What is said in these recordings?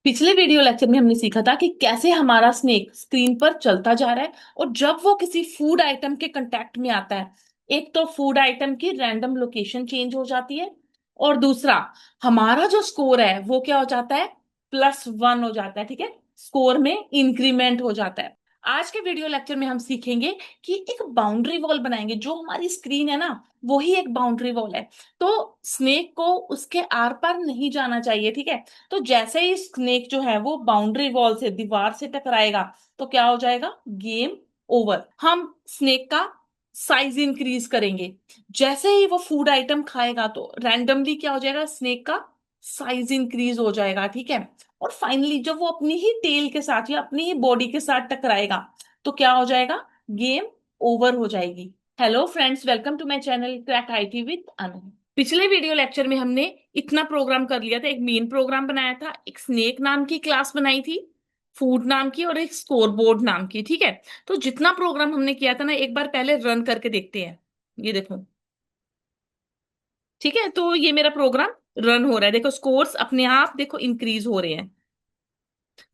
पिछले video lecture में हमने सीखा था कि कैसे हमारा स्नेक स्क्रीन पर चलता जा रहा है और जब वो किसी फूड आइटम के कांटेक्ट में आता है, एक तो फूड आइटम की रैंडम लोकेशन चेंज हो जाती है और दूसरा हमारा जो स्कोर है वो क्या हो जाता है, +1 हो जाता है। ठीक है, स्कोर में इंक्रीमेंट हो जाता है। आज के वीडियो लेक्चर में हम सीखेंगे कि एक बाउंड्री वॉल बनाएंगे। जो हमारी स्क्रीन है ना, वो ही एक बाउंड्री वॉल है। तो स्नेक को उसके आर पार नहीं जाना चाहिए। ठीक है, तो जैसे ही स्नेक जो है वो बाउंड्री वॉल से, दीवार से टकराएगा, तो क्या हो जाएगा, गेम ओवर। हम स्नेक का साइज इंक्रीज करेंगे। जैसे ही वो फूड आइटम खाएगा तो रैंडमली क्या हो जाएगा, स्नेक का साइज इंक्रीज हो जाएगा। ठीक है, और फाइनली जब वो अपनी ही टेल के साथ या अपनी ही बॉडी के साथ टकराएगा तो क्या हो जाएगा, गेम ओवर हो जाएगी। Hello friends, welcome to my channel crack IT with Anu. पिछले वीडियो लेक्चर में हमने इतना प्रोग्राम कर लिया था। एक मेन प्रोग्राम बनाया था, एक स्नेक नाम की क्लास बनाई थी, फूड नाम की, और एक स्कोर बोर्ड नाम की। ठीक है, तो जितना प्रोग्राम हमने किया था ना, एक बार पहले रन करके देखते हैं। ये देखो, ठीक है, तो ये मेरा प्रोग्राम रन हो रहा है। देखो स्कोर्स अपने आप देखो इंक्रीज हो रहे हैं।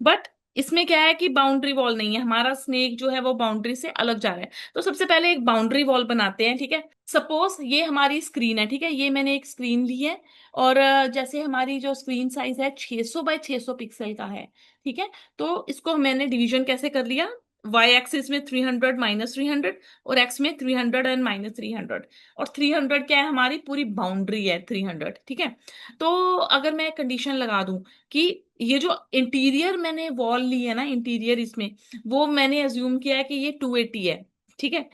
बट इसमें क्या है कि बाउंड्री वॉल नहीं है, हमारा स्नेक जो है वो बाउंड्री से अलग जा रहा है। तो सबसे पहले एक बाउंड्री वॉल बनाते हैं। ठीक है, सपोज ये हमारी स्क्रीन है। ठीक है, ये मैंने एक स्क्रीन ली है और जैसे हमारी जो स्क्रीन साइज है 600 बाय 600 पिक्सल का है। ठीक है, तो इसको मैंने डिवीजन कैसे कर लिया, वाई एक्सिस में 300 -300 और एक्स में 300 एंड -300। और 300 क्या है, हमारी पूरी बाउंड्री है 300। ठीक है, तो अगर मैं कंडीशन लगा दूं कि ये जो इंटीरियर मैंने वॉल ली है ना, इंटीरियर इसमें वो मैंने अज्यूम किया है कि ये 280 है। ठीक है,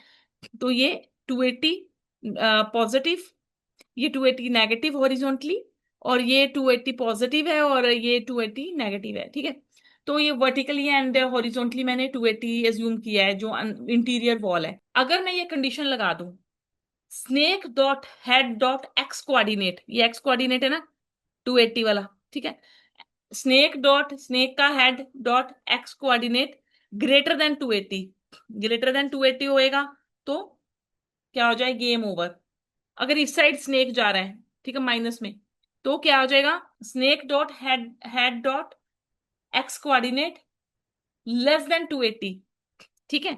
तो ये 280 पॉजिटिव, ये 280 नेगेटिव हॉरिजॉन्टली, और ये 280 पॉजिटिव है और ये 280 नेगेटिव है। ठीक है, तो ये वर्टिकली एंड हॉरिजॉन्टली मैंने 280 एज्यूम किया है जो इंटीरियर वॉल है। अगर मैं ये कंडीशन लगा दूं, snake dot head dot x coordinate, ये एक्स कोऑर्डिनेट है ना 280 वाला। ठीक है, स्नेक का head dot x coordinate greater than 280, greater than 280 होएगा तो क्या हो जाए, गेम ओवर। अगर इस साइड स्नेक जा रहा है, ठीक है, माइनस में, तो क्या हो जाएगा, snake dot head head dot x coordinate less than 280। ठीक है,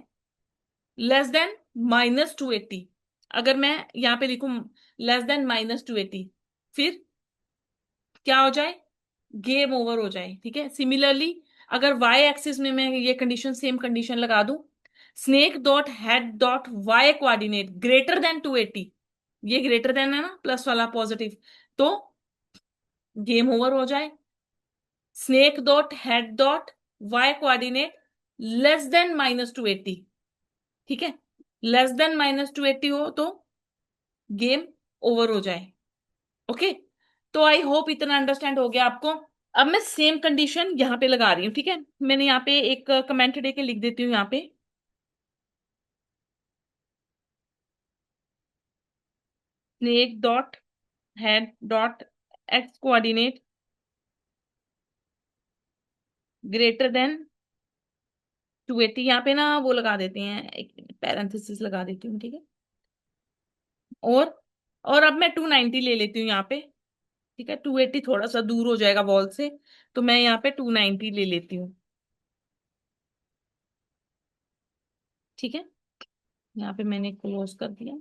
लेस देन -280। अगर मैं यहां पे लिखूं लेस देन -280, फिर क्या हो जाए, गेम ओवर हो जाए। ठीक है, सिमिलरली अगर वाई एक्सिस में मैं ये कंडीशन, सेम कंडीशन लगा दूं, snake dot head dot y coordinate greater than 280, ये ग्रेटर देन है ना, प्लस वाला पॉजिटिव, तो गेम ओवर हो जाए। Snake dot head dot y coordinate less than -280। ठीक है, लेस देन -280 हो तो गेम ओवर हो जाए। ओके, तो आई होप इतना अंडरस्टैंड हो गया आपको। अब मैं सेम कंडीशन यहाँ पे लगा रही हूँ। ठीक है, मैंने यहाँ पे एक कमेंट दे के लिख देती हूँ यहाँ पे, snake dot head dot x coordinate greater than 280। यहाँ पे ना वो लगा देते हैं, एक पैरेंथेसिस लगा देती हूँ। ठीक है, और और अब मैं 290 ले लेती हूँ यहाँ पे। ठीक है, 280 थोड़ा सा दूर हो जाएगा वॉल से, तो मैं यहाँ पे 290 ले लेती हूँ। ठीक है, यहाँ पे मैंने क्लोज कर दिया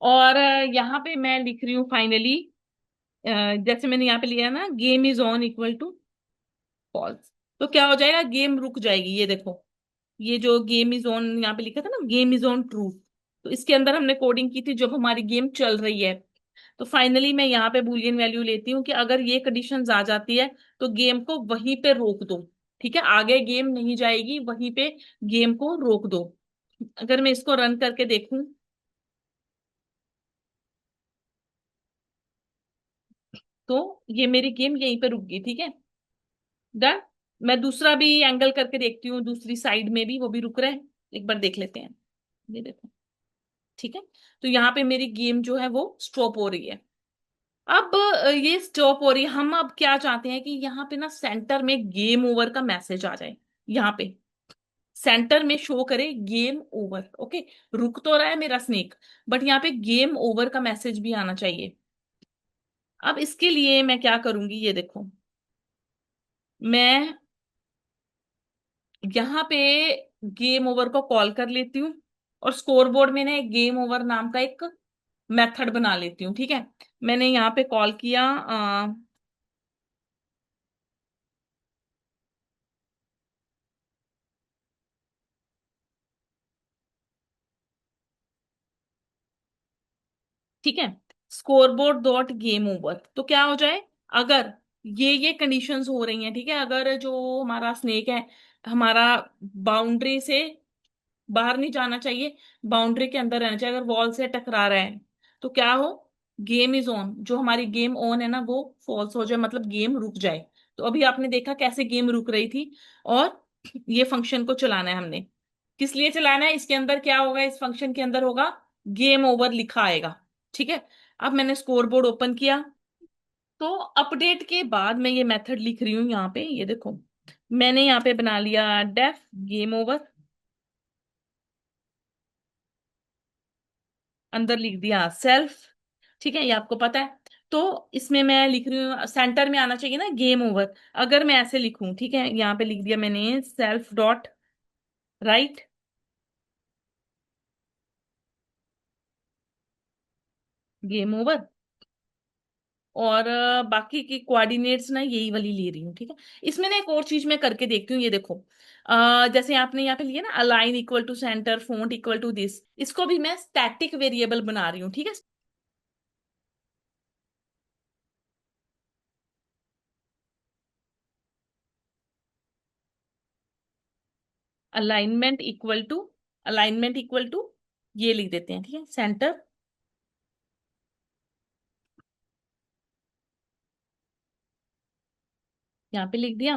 और यहाँ पे मैं लिख रही हूँ फाइनली, जैसे मैंने यहाँ पे लिया ना, game is on equal to false, तो क्या हो जाएगा, गेम रुक जाएगी। ये देखो, ये जो गेम इज ऑन यहाँ पे लिखा था ना, गेम इज ऑन ट्रू, तो इसके अंदर हमने कोडिंग की थी जब हमारी गेम चल रही है। तो फाइनली मैं यहाँ पे बूलियन वैल्यू लेती हूँ कि अगर ये कंडीशन आ जाती है तो गेम को वहीं पे रोक दो। ठीक है, आगे गेम नहीं जाएगी, वहीं पे गेम को रोक दो। अगर मैं इसको रन करके देखूं तो ये मेरी गेम यहीं पे रुक गई। ठीक है, डन। मैं दूसरा भी एंगल करके देखती हूँ, दूसरी साइड में भी वो भी रुक रहा है, एक बार देख लेते हैं। ये देखो, ठीक है, तो यहाँ पे मेरी गेम जो है वो स्टॉप हो रही है। अब ये स्टॉप हो रही है, हम अब क्या चाहते हैं कि यहाँ पे ना सेंटर में गेम ओवर का मैसेज आ जाए। यहाँ पे सेंटर में शो करे गेम ओवर। ओके, रुक तो रहा है मेरा स्नेक, बट यहाँ पे गेम ओवर का मैसेज भी आना चाहिए। अब इसके लिए मैं क्या करूंगी, ये देखो, मैं यहाँ पे गेम ओवर को कॉल कर लेती हूँ, और स्कोर बोर्ड में ना एक गेम ओवर नाम का एक मेथड बना लेती हूँ। ठीक है, मैंने यहाँ पे कॉल किया, ठीक है, स्कोरबोर्ड डॉट गेम ओवर। तो क्या हो जाए, अगर ये कंडीशंस हो रही हैं, ठीक है, अगर जो हमारा स्नेक है, हमारा बाउंड्री से बाहर नहीं जाना चाहिए, बाउंड्री के अंदर रहना चाहिए, अगर वॉल से टकरा रहा है, तो क्या हो, गेम इज ऑन, जो हमारी गेम ऑन है ना वो फॉल्स हो जाए, मतलब गेम रुक जाए। तो अभी आपने देखा कैसे गेम रुक रही थी, और ये फंक्शन को चलाना है हमने। किस लिए चलाना है, इसके अंदर क्या होगा, इस फंक्शन के अंदर होगा गेम ओवर लिखा आएगा। ठीक है, अब मैंने स्कोर बोर्ड ओपन किया, तो अपडेट के बाद मैं ये मेथड लिख रही हूँ यहाँ पे, ये देखो, मैंने यहाँ पे बना लिया डेफ गेम ओवर, अंदर लिख दिया सेल्फ। ठीक है, ये आपको पता है। तो इसमें मैं लिख रही हूँ, सेंटर में आना चाहिए ना गेम ओवर, अगर मैं ऐसे लिखूं, ठीक है, यहाँ पे लिख दिया मैंने self dot right game over, और बाकी की कोऑर्डिनेट्स ना यही वाली ले रही हूँ। ठीक है, इसमें ना एक और चीज मैं करके देखती हूँ, ये देखो, जैसे आपने यहाँ पे लिया ना align equal to centre font equal to this, इसको भी मैं स्टैटिक वेरिएबल बना रही हूँ। ठीक है, alignment equal to, alignment equal to, ये लिख देते हैं, ठीक है, सेंटर, यहाँ पे लिख दिया।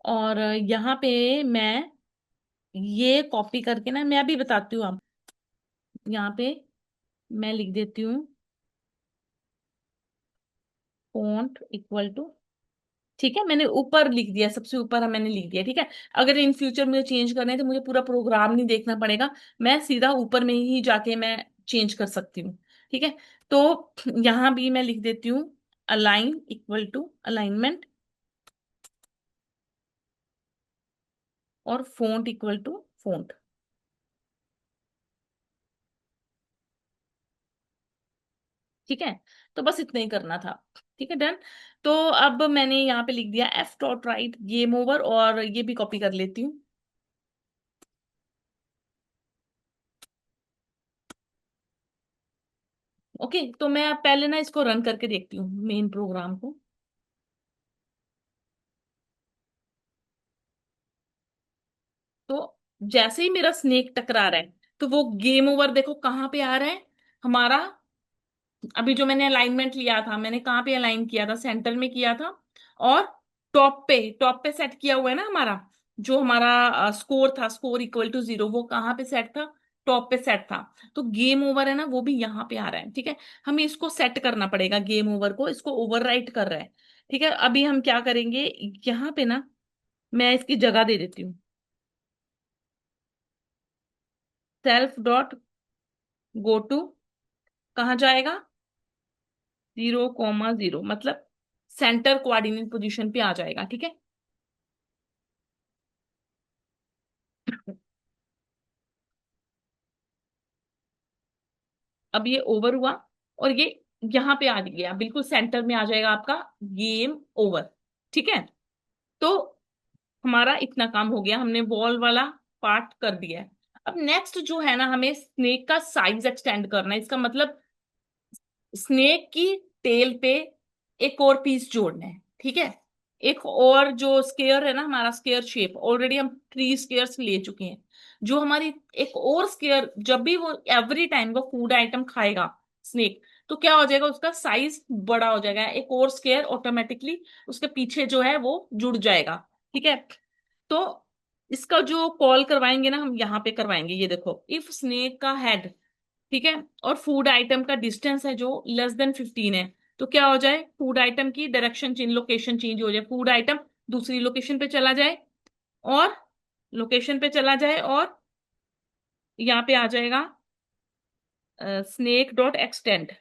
और यहाँ पे मैं ये कॉपी करके ना, मैं अभी बताती हूँ आप, यहाँ पे मैं लिख देती हूँ फॉन्ट इक्वल टू, ठीक है, मैंने ऊपर लिख दिया, सबसे ऊपर मैंने लिख दिया। ठीक है, अगर इन फ्यूचर मुझे चेंज करना है तो मुझे पूरा प्रोग्राम नहीं देखना पड़ेगा, मैं सीधा ऊपर में ही जाके मैं चेंज कर सकती हूँ। ठीक है, तो यहाँ भी मैं लिख देती हूँ अलाइन इक्वल टू अलाइनमेंट, और फॉन्ट इक्वल टू फॉन्ट। ठीक है, तो बस इतना ही करना था। ठीक है, डन। तो अब मैंने यहाँ पे लिख दिया F dot right game over, और ये भी कॉपी कर लेती हूँ। ओके, तो मैं अब पहले ना इसको रन करके देखती हूँ मेन प्रोग्राम को। तो जैसे ही मेरा स्नेक टकरा रहा है, तो वो गेम ओवर देखो कहाँ पे आ रहा है हमारा, अभी जो मैंने अलाइनमेंट लिया था, मैंने कहाँ पे अलाइन किया था, सेंटर में किया था, और टॉप पे सेट किया हुआ है ना हमारा, जो हमारा स्कोर था, स्कोर इक्वल टू 0, वो कहाँ पे सेट था, टॉप पे सेट था। तो गेम ओवर है ना वो भी यहाँ पे आ रहा है। ठीक है, हमें इसको सेट करना पड़ेगा, गेम ओवर को, इसको ओवरराइट कर रहा है। ठीक है, अभी हम क्या करेंगे, यहाँ पे ना मैं इसकी जगह दे देती हूँ, सेल्फ डॉट गो टू, कहाँ जाएगा, 0,0, मतलब सेंटर कोऑर्डिनेट पोजीशन पे आ जाएगा। ठीक है, अब ये ओवर हुआ, और ये यहाँ पे आ गया, बिल्कुल सेंटर में आ जाएगा आपका गेम ओवर। ठीक है, तो हमारा इतना काम हो गया, हमने वॉल वाला पार्ट कर दिया है। अब नेक्स्ट जो है ना, हमें स्नेक का साइज एक्सटेंड करना है, इसका मतलब स्नेक की टेल पे एक और पीस जोड़ना है। ठीक है, एक और जो स्केयर है ना, हमारा स्केयर शेप, ऑलरेडी हम 3 स्केयर्स ले चुके हैं, जो हमारी एक और स्केयर, जब भी वो एवरी टाइम वो फूड आइटम खाएगा स्नेक, तो क्या हो जाएगा, उसका साइज बड़ा हो जाएगा, एक और स्केयर ऑटोमेटिकली उसके पीछे जो है वो जुड़ जाएगा। ठीक है, तो इसका जो कॉल करवाएंगे ना हम, यहाँ पे करवाएंगे, ये देखो, इफ स्नेक का हेड, ठीक है, और फूड आइटम का डिस्टेंस है जो लेस देन 15 है, तो क्या हो जाए, फूड आइटम की डायरेक्शन चेंज, लोकेशन चेंज हो जाए, फूड आइटम दूसरी लोकेशन पे चला जाए, और लोकेशन पे चला जाए, और यहाँ पे आ जाएगा स्नेक डॉट एक्सटेंड,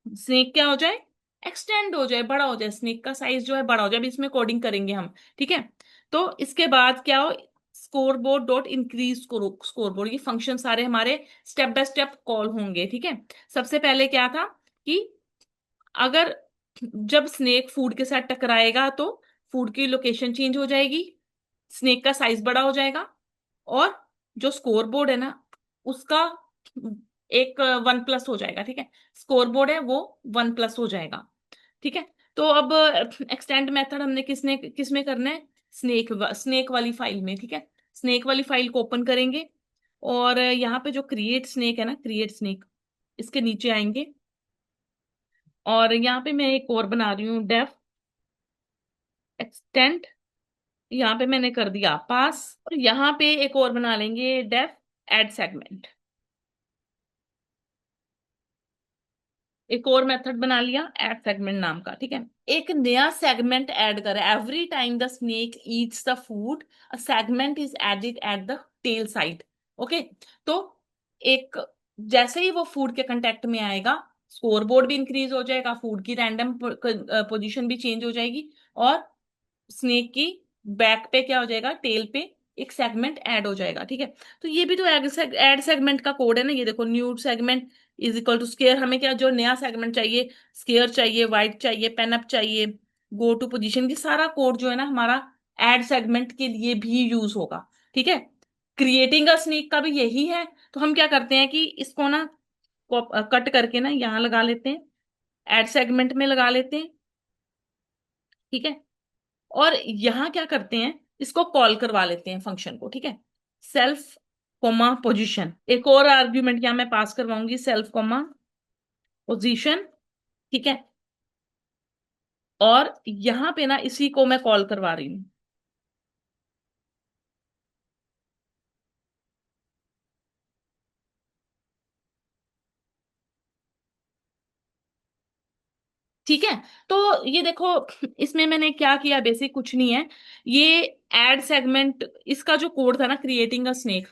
स्नेक क्या हो जाए, एक्सटेंड हो जाए, बड़ा हो जाए, स्नेक का साइज जो है बड़ा हो जाए। अभी इसमें कोडिंग करेंगे हम, ठीक है। तो इसके बाद क्या हो, score board dot increase score board, ये फंक्शन सारे हमारे स्टेप बाय स्टेप कॉल होंगे, ठीक है। सबसे पहले क्या था कि अगर जब स्नेक फूड के साथ टकराएगा तो फूड की लोकेशन चेंज हो जाएगी, स्नेक का साइज बड़ा हो जाएगा, और जो स्कोर बोर्ड है ना उसका एक 1+ हो जाएगा, ठीक है। स्कोर बोर्ड है वो 1+ हो जाएगा, ठीक है। तो अब एक्सटेंड मेथड हमने किस में करना है, स्नेक वाली फाइल में, ठीक है। स्नेक वाली फाइल को ओपन करेंगे, और यहाँ पे जो क्रिएट स्नेक है ना, क्रिएट स्नेक, इसके नीचे आएंगे, और यहाँ पे मैं एक और बना रही हूँ, डेफ एक्सटेंड, यहाँ पे मैंने कर दिया पास, और यहाँ पे एक और बना लेंगे, डेफ एड सेगमेंट, एक और मेथड बना लिया एड सेगमेंट नाम का, ठीक है। एक नया सेगमेंट ऐड करें, every time the snake eats the food a segment is added at the tail side, okay. तो एक, जैसे ही वो फूड के कांटेक्ट में आएगा, स्कोर बोर्ड भी इंक्रीज हो जाएगा, फूड की रैंडम पोजीशन भी चेंज हो जाएगी, और स्नेक की बैक पे क्या हो जाएगा, टेल पे एक सेगमेंट ऐड हो जाएगा, ठीक है। तो ये भी तो ऐड सेगमेंट का कोड है ना, ये देखो, new segment is equal to square, हमें क्या जो नया सेगमेंट चाहिए, स्केयर चाहिए, वाइट चाहिए, पेन अप चाहिए, गो टू पोजीशन, की सारा कोड जो है ना हमारा ऐड सेगमेंट के लिए भी यूज होगा, ठीक है। क्रिएटिंग अ स्नेक का भी यही है। तो हम क्या करते हैं कि इसको ना कट करके ना यहाँ लगा लेते हैं, ऐड सेगमेंट में लगा लेते हैं, ठीक है। और यहां क्या करते हैं, इसको कॉल करवा लेते हैं फंक्शन को, ठीक है। सेल्फ कोमा पोजीशन, एक और आर्ग्यूमेंट यहां मैं पास करवाऊंगी, सेल्फ कोमा पोजीशन, ठीक है। और यहां पे ना इसी को मैं कॉल करवा रही हूँ, ठीक है। तो ये देखो, इसमें मैंने क्या किया, बेसिक कुछ नहीं है, ये एड सेगमेंट, इसका जो कोड था ना, क्रिएटिंग अ स्नेक,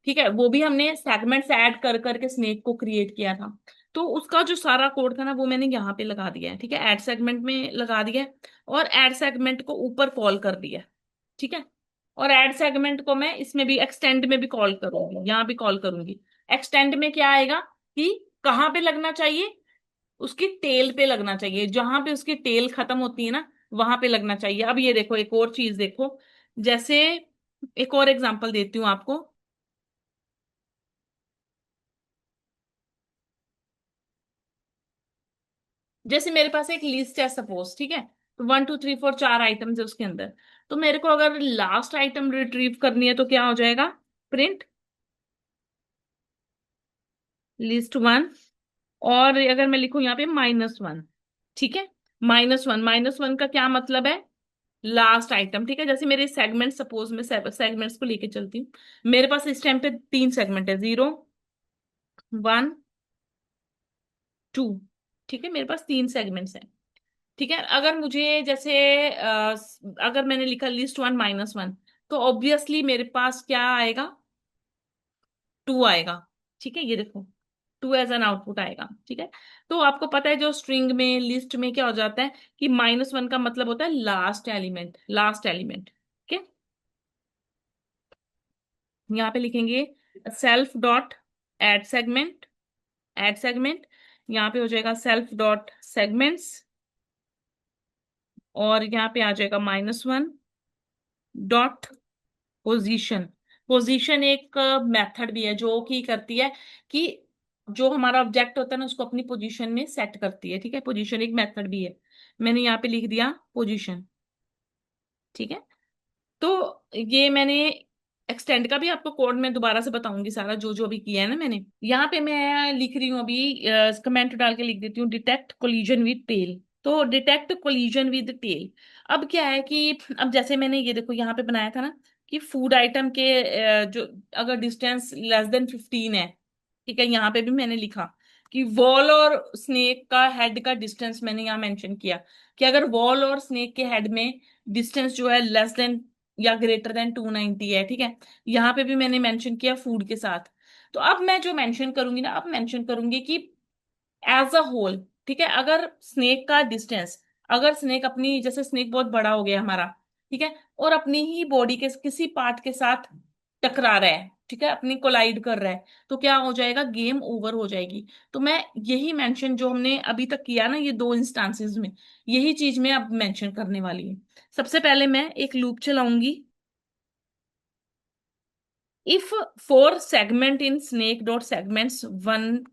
ठीक है, वो भी हमने सेगमेंट्स ऐड कर करके स्नेक को क्रिएट किया था। तो उसका जो सारा कोड था ना वो मैंने यहाँ पे लगा दिया है, ठीक है, ऐड सेगमेंट में लगा दिया है, और ऐड सेगमेंट को ऊपर कॉल कर दिया है, ठीक है। और ऐड सेगमेंट को मैं इसमें भी, एक्सटेंड में भी कॉल करूंगी, यहाँ भी कॉल करूंगी। एक्सटेंड में क्या आएगा कि कहाँ पे लगना चाहिए, उसकी टेल पे लगना चाहिए, जहां पे उसकी टेल खत्म होती है ना वहां पे लगना चाहिए। अब ये देखो, एक और चीज देखो, जैसे एक और एग्जांपल देती हूँ आपको। जैसे मेरे पास एक लिस्ट है सपोज, ठीक है, तो 1 2 3 4 4 आइटम्स है उसके अंदर। तो मेरे को अगर लास्ट आइटम रिट्रीव करनी है तो क्या हो जाएगा, प्रिंट लिस्ट 1, और अगर मैं लिखूं यहाँ पे -1, ठीक है। -1 का क्या मतलब है, लास्ट आइटम, ठीक है। जैसे मेरे सेगमेंट, सपोज मैं सेगमेंट्स को लेके चलती हूँ, मेरे पास इस टाइम पे 3 सेगमेंट है, 0 1 2, ठीक है, मेरे पास 3 सेगमेंट्स हैं, ठीक है। अगर मुझे जैसे अगर मैंने लिखा लिस्ट 1 -1, तो ऑब्वियसली मेरे पास क्या आएगा, 2 आएगा, ठीक है। ये देखो, 2 एज एन आउटपुट आएगा, ठीक है। तो आपको पता है जो स्ट्रिंग में, लिस्ट में क्या हो जाता है कि -1 का मतलब होता है लास्ट एलिमेंट, लास्ट एलिमेंट, ठीक है। यहाँ पे लिखेंगे self dot add segment, add segment, यहाँ पे हो जाएगा सेल्फ डॉट सेगमेंट्स, और यहाँ पे आ जाएगा -1 डॉट पोजीशन। पोजीशन एक मेथड भी है जो कि करती है कि जो हमारा ऑब्जेक्ट होता है ना उसको अपनी पोजीशन में सेट करती है, ठीक है। पोजीशन एक मेथड भी है, मैंने यहाँ पे लिख दिया पोजीशन, ठीक है। तो ये मैंने एक्सटेंड का भी आपको कोड में दोबारा से बताऊंगी, सारा जो जो भी किया है ना मैंने। यहाँ पे मैं लिख रही हूँ अभी, कमेंट डाल के लिख देती हूँ, डिटेक्ट कोलिजन विद टेल। तो डिटेक्ट कोलिजन विद टेल, अब क्या है कि अब जैसे मैंने ये देखो यहाँ पे बनाया था ना कि फूड आइटम के जो अगर डिस्टेंस <15 है, ठीक है, यहाँ पे भी मैंने लिखा कि वॉल और स्नेक का हेड का डिस्टेंस मैंने यहाँ मेंशन किया कि अगर वॉल और स्नेक के हेड में डिस्टेंस जो है << या >290 है, ठीक है। यहाँ पे भी मैंने मेंशन किया फूड के साथ। तो अब मैं जो मेंशन करूंगी ना, अब मेंशन करूंगी कि एज अ होल ठीक है, अगर स्नेक का डिस्टेंस, अगर स्नेक अपनी, जैसे स्नेक बहुत बड़ा हो गया हमारा, ठीक है, और अपनी ही बॉडी के किसी पार्ट के साथ टकरा रहा है, ठीक है, अपनी कोलाइड कर रहा है, तो क्या हो जाएगा, गेम ओवर हो जाएगी। तो मैं यही मेंशन जो हमने अभी तक किया ना, ये दो इंस्टांसेस में, यही चीज मैं अब मेंशन करने वाली हूँ। सबसे पहले मैं एक लूप चलाऊंगी। If for segment in snake dot segments one,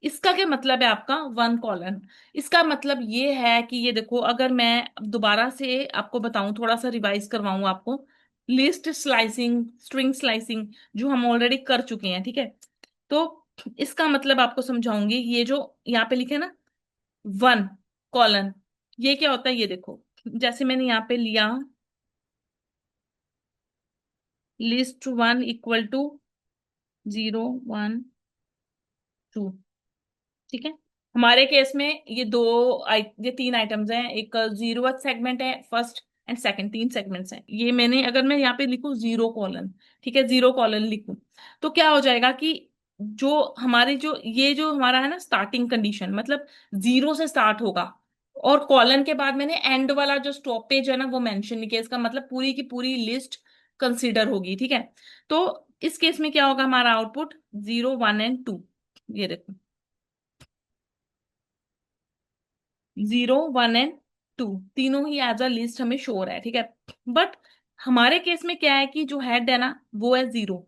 इसका क्या मतलब है आपका, वन कॉलन। इसका मतलब ये है कि ये देखो, अगर मैं अब दोबारा से आपको बताऊं, थोड़ा सा रिवाइज करवाऊं आपको, लिस्ट स्लाइसिंग, स्ट्रिंग स्लाइसिंग जो हम ऑलरेडी कर चुके हैं, ठीक है, तो इसका मतलब आपको समझाऊंगी। ये जो यहाँ पे लिखे ना वन कॉलन, ये क्या होता है, ये देखो, जैसे मैंने यहाँ पे लिया लिस्ट वन इक्वल टू 0 1 2, ठीक है, हमारे केस में ये ये तीन आइटम्स हैं, एक जीरो सेगमेंट है, फर्स्ट एंड सेकंड, तीन सेगमेंट्स हैं। ये मैंने, अगर मैं यहाँ पे लिखूं जीरो कॉलन, ठीक है, जीरो कॉलन लिखूं, तो क्या हो जाएगा कि जो हमारी जो ये जो हमारा है ना स्टार्टिंग कंडीशन, मतलब जीरो से स्टार्ट होगा, और कॉलन के बाद मैंने एंड वाला जो स्टॉपेज है ना वो मेंशन नहीं किया, इसका मतलब पूरी की पूरी लिस्ट कंसीडर होगी, ठीक है। तो इस केस में क्या होगा, हमारा आउटपुट 0 1 एंड 2, ये देखो 0 1 एंड 2 तीनों ही एज अ लिस्ट हमें शो हो रहा है, ठीक है। बट हमारे केस में क्या है कि जो हेड है ना वो है जीरो,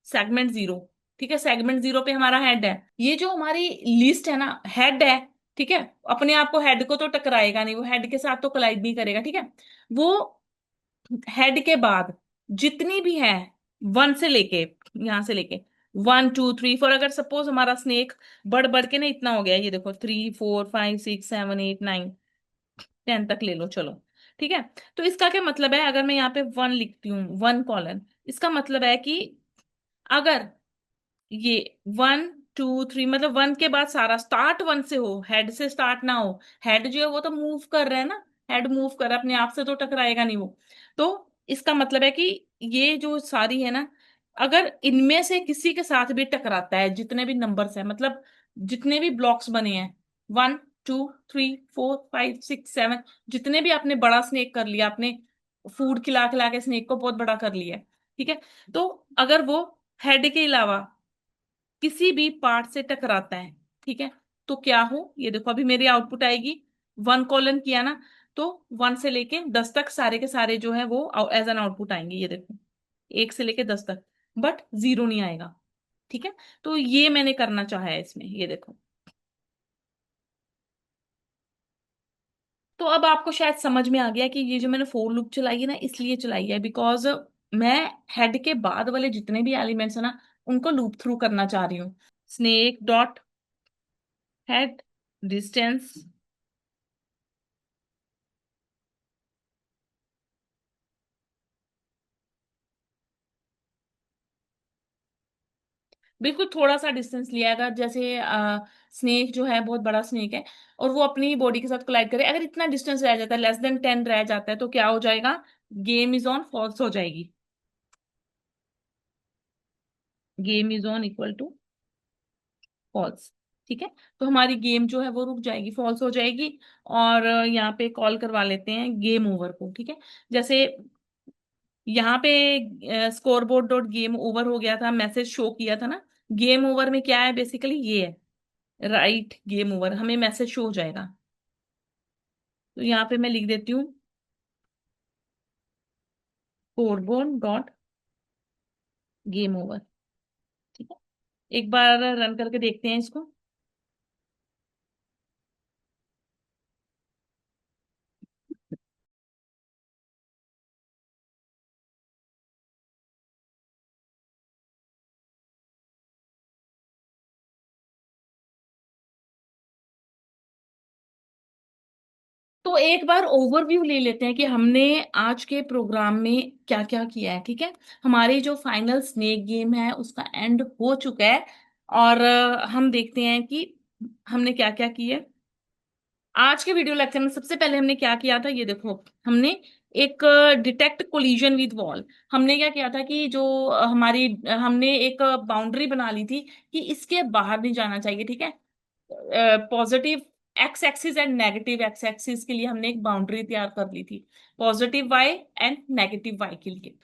सेगमेंट जीरो, ठीक है, सेगमेंट जीरो पे हमारा हेड है। ये जो हमारी लिस्ट है ना, हेड है, ठीक है, अपने आप को हेड को तो टकराएगा नहीं, वो हेड के साथ तो कोलाइड नहीं करेगा, ठीक है। वो हेड के बाद जितनी भी है, वन से लेके, यहां से लेके 1 2 3 4, अगर सपोज हमारा स्नेक बढ़ बढ़ के ना इतना हो गया, ये देखो 3 4 5 6 7 8 9 10 तक ले लो, चलो, ठीक है। तो इसका क्या मतलब है, अगर मैं यहाँ पे वन लिखती हूँ, वन कॉलन, इसका मतलब है कि अगर ये 1 2 3, मतलब वन के बाद सारा स्टार्ट वन से हो, हेड से स्टार्ट ना हो, हेड जो है वो तो मूव कर रहा है ना, हेड मूव कर रहा है, अपने आप से तो टकराएगा नहीं वो। तो इसका मतलब है कि ये जो सारी है ना, अगर इनमें से किसी के साथ भी टकराता है, जितने भी नंबर्स हैं, मतलब जितने भी ब्लॉक्स बने हैं, 1 2 3 4 5 6 7, जितने भी आपने बड़ा स्नेक कर लिया, आपने फूड खिला खिला के स्नेक को बहुत बड़ा कर लिया है, ठीक है, तो अगर वो हेड के अलावा किसी भी पार्ट से टकराता है, ठीक है, तो क्या हो, ये देखो अभी मेरी आउटपुट आएगी, वन कॉलन किया ना, तो 1 से लेके 10 तक सारे के सारे जो है वो एज एन आउटपुट आएंगे, ये देखो 1 से लेके 10 तक, बट जीरो नहीं आएगा, ठीक है। तो ये मैंने करना चाहा है इसमें, ये देखो। तो अब आपको शायद समझ में आ गया कि ये जो मैंने फोर लूप चलाई है ना, इसलिए चलाई है बिकॉज मैं हेड के बाद वाले जितने भी एलिमेंट्स है ना, उनको लूप थ्रू करना चाह रही हूँ। स्नेक डॉट हेड डिस्टेंस, बिल्कुल थोड़ा सा डिस्टेंस लिया, अगर जैसे स्नेक जो है बहुत बड़ा स्नेक है, और वो अपनी बॉडी के साथ कोलाइड करे, अगर इतना डिस्टेंस रह जाता है, लेस देन 10 रह जाता है, तो क्या हो जाएगा, गेम इज ऑन फॉल्स हो जाएगी, game is on equal to false, ठीक है। तो हमारी गेम जो है वो रुक जाएगी, फॉल्स हो जाएगी, और यहाँ पे कॉल करवा लेते हैं गेम ओवर को, ठीक है। जैसे यहाँ पे score board dot game over हो गया था, मैसेज शो किया था ना, गेम ओवर में क्या है, बेसिकली ये है, राइट गेम ओवर, हमें मैसेज शो हो जाएगा। तो यहाँ पे मैं लिख देती हूँ स्कोरबोर्ड डॉट गेम ओवर, ठीक है। एक बार रन करके देखते हैं इसको। तो एक बार ओवरव्यू ले लेते हैं कि हमने आज के प्रोग्राम में क्या क्या किया है, ठीक है। हमारी जो फाइनल स्नेक गेम है उसका एंड हो चुका है, और हम देखते हैं कि हमने क्या क्या किया है। आज के वीडियो लेक्चर में सबसे पहले हमने क्या किया था, ये देखो, हमने एक डिटेक्ट कोलिजन विद वॉल, हमने क्या किया था कि जो हमने एक बाउंड्री बना ली थी कि इसके बाहर नहीं जाना चाहिए, ठीक है। Positive x axis and negative x axis के लिए हमने एक बाउंड्री तैयार कर ली थी, positive y and negative y के लिए।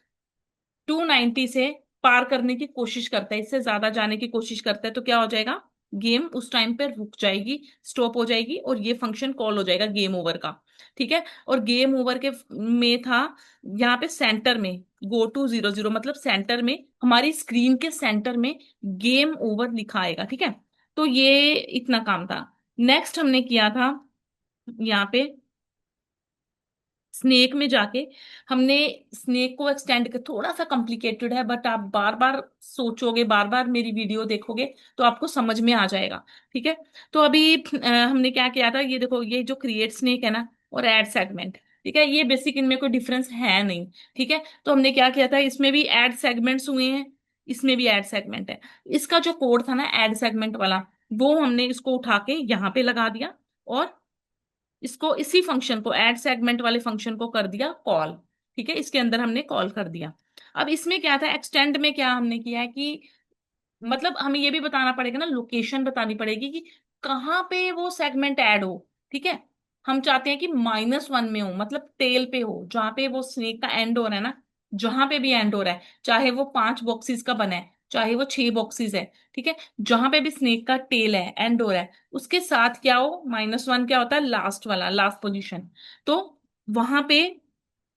290 से पार करने की कोशिश करता है, इससे ज्यादा जाने की कोशिश करता है तो क्या हो जाएगा, गेम उस टाइम पे रुक जाएगी, स्टॉप हो जाएगी, और ये फंक्शन कॉल हो जाएगा गेम ओवर का। ठीक है, और गेम ओवर के में था यहाँ पे सेंटर में गो टू 00, मतलब सेंटर में, हमारी स्क्रीन के सेंटर में गेम ओवर लिखा आएगा। ठीक है, तो ये इतना काम था। नेक्स्ट हमने किया था यहाँ पे स्नेक में जाके, हमने स्नेक को एक्सटेंड कर, थोड़ा सा कॉम्प्लिकेटेड है बट आप बार बार सोचोगे, बार बार मेरी वीडियो देखोगे तो आपको समझ में आ जाएगा। ठीक है, तो अभी हमने क्या किया था, ये देखो, ये जो क्रिएट स्नेक है ना, और ऐड सेगमेंट, ठीक है, ये बेसिक इनमें कोई डिफरेंस है नहीं। ठीक है, तो हमने क्या किया था, इसमें भी ऐड सेगमेंट्स हुए हैं, इसमें भी ऐड सेगमेंट है। इसका जो कोड था ना ऐड सेगमेंट वाला, वो हमने इसको उठा के यहाँ पे लगा दिया, और इसको, इसी फंक्शन को, ऐड सेगमेंट वाले फंक्शन को कर दिया कॉल। ठीक है, इसके अंदर हमने कॉल कर दिया। अब इसमें क्या था, एक्सटेंड में क्या हमने किया है कि, मतलब हमें ये भी बताना पड़ेगा ना, लोकेशन बतानी पड़ेगी कि कहाँ पे वो सेगमेंट ऐड हो। ठीक है, हम चाहते हैं कि -1 में हो, मतलब टेल पे हो, जहां पे वो स्नेक का एंड हो रहा है ना, जहां पे भी एंड हो रहा है, चाहे वो 5 बॉक्सेस का बना है, चाहे वो 6 बॉक्सेस है। ठीक है, जहां पे भी स्नेक का टेल है, एंड हो रहा है, उसके साथ क्या हो, -1 क्या होता है, लास्ट वाला, लास्ट पोजीशन। तो वहां पे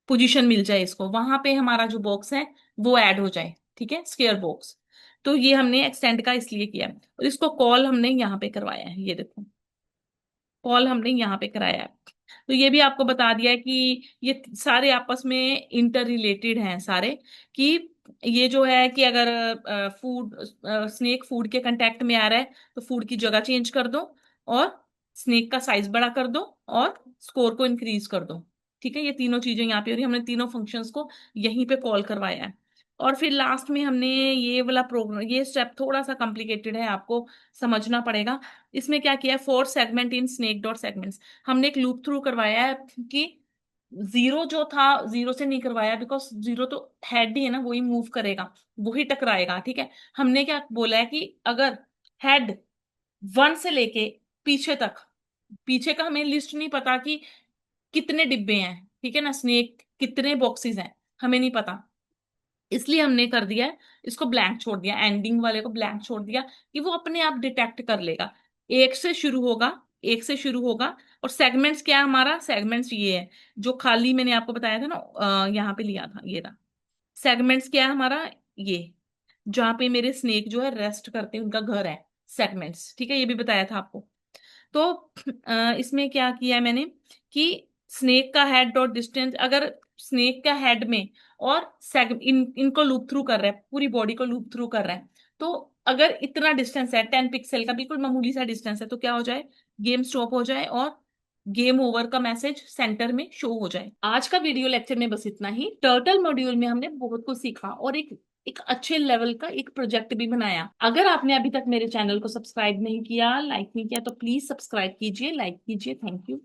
पोजीशन मिल जाए इसको, वहां पे हमारा जो बॉक्स है वो ऐड हो जाए। ठीक है, स्क्वेयर बॉक्स। तो ये हमने एक्सटेंड का इसलिए किया है, और इसको कॉल हमने यहाँ पे करवाया है, ये देखो, कॉल हमने यहाँ पे कराया है। तो ये भी आपको बता दिया है कि ये सारे आपस में इंटर रिलेटेड हैं सारे, कि ये जो है कि अगर फूड, स्नेक फूड के कांटेक्ट में आ रहा है तो फूड की जगह चेंज कर दो, और स्नेक का साइज बड़ा कर दो, और स्कोर को इंक्रीज कर दो। ठीक है, ये तीनों चीजें यहाँ पे हो रही, हमने तीनों फंक्शंस को यहीं पे कॉल करवाया है। और फिर लास्ट में हमने ये वाला प्रोग्राम, ये स्टेप थोड़ा सा कॉम्प्लिकेटेड है, आपको समझना पड़ेगा। इसमें क्या किया है, 4 segment in snake dot segments, हमने एक लूप थ्रू करवाया है कि जीरो जो था, जीरो से नहीं करवाया, बिकॉज जीरो तो हेड ही है ना, वही मूव करेगा, वही टकराएगा। ठीक है, हमने क्या बोला है कि अगर हेड 1 से लेके पीछे तक, पीछे का हमें लिस्ट नहीं पता कि कितने डिब्बे हैं, ठीक है ना, स्नेक कितने बॉक्सेस हैं, हमें नहीं पता, इसलिए हमने कर दिया है, इसको ब्लैंक छोड़ दिया, एंडिंग वाले को ब्लैंक छोड़ दिया, कि वो अपने आप डिटेक्ट कर लेगा। एक से शुरू होगा, एक से शुरू होगा। और सेगमेंट्स क्या है हमारा, सेगमेंट्स ये है जो खाली मैंने आपको बताया था ना, यहाँ पे लिया था, ये रहा। सेगमेंट्स क्या है हमारा, ये जहाँ पे मेरे स्नेक जो है रेस्ट करते हैं, उनका घर है, सेगमेंट्स। ठीक है, ये भी बताया था आपको। तो इसमें क्या किया है मैंने, कि स्नेक का हेड डॉट डिस्टेंस, अगर स्नेक का हेड में और इनको लूप थ्रू कर रहा है, पूरी बॉडी को लूप थ्रू कर रहा है, तो अगर इतना डिस्टेंस है 10 पिक्सल का, बिल्कुल मामूली सा डिस्टेंस है, तो क्या हो जाए, गेम स्टॉप हो जाए, और गेम ओवर का मैसेज सेंटर में शो हो जाए। आज का वीडियो लेक्चर में बस इतना ही। टर्टल मॉड्यूल में हमने बहुत कुछ सीखा, और एक एक अच्छे लेवल का एक प्रोजेक्ट भी बनाया। अगर आपने अभी तक मेरे चैनल को सब्सक्राइब नहीं किया, लाइक नहीं किया, तो प्लीज सब्सक्राइब कीजिए, लाइक कीजिए। Thank you.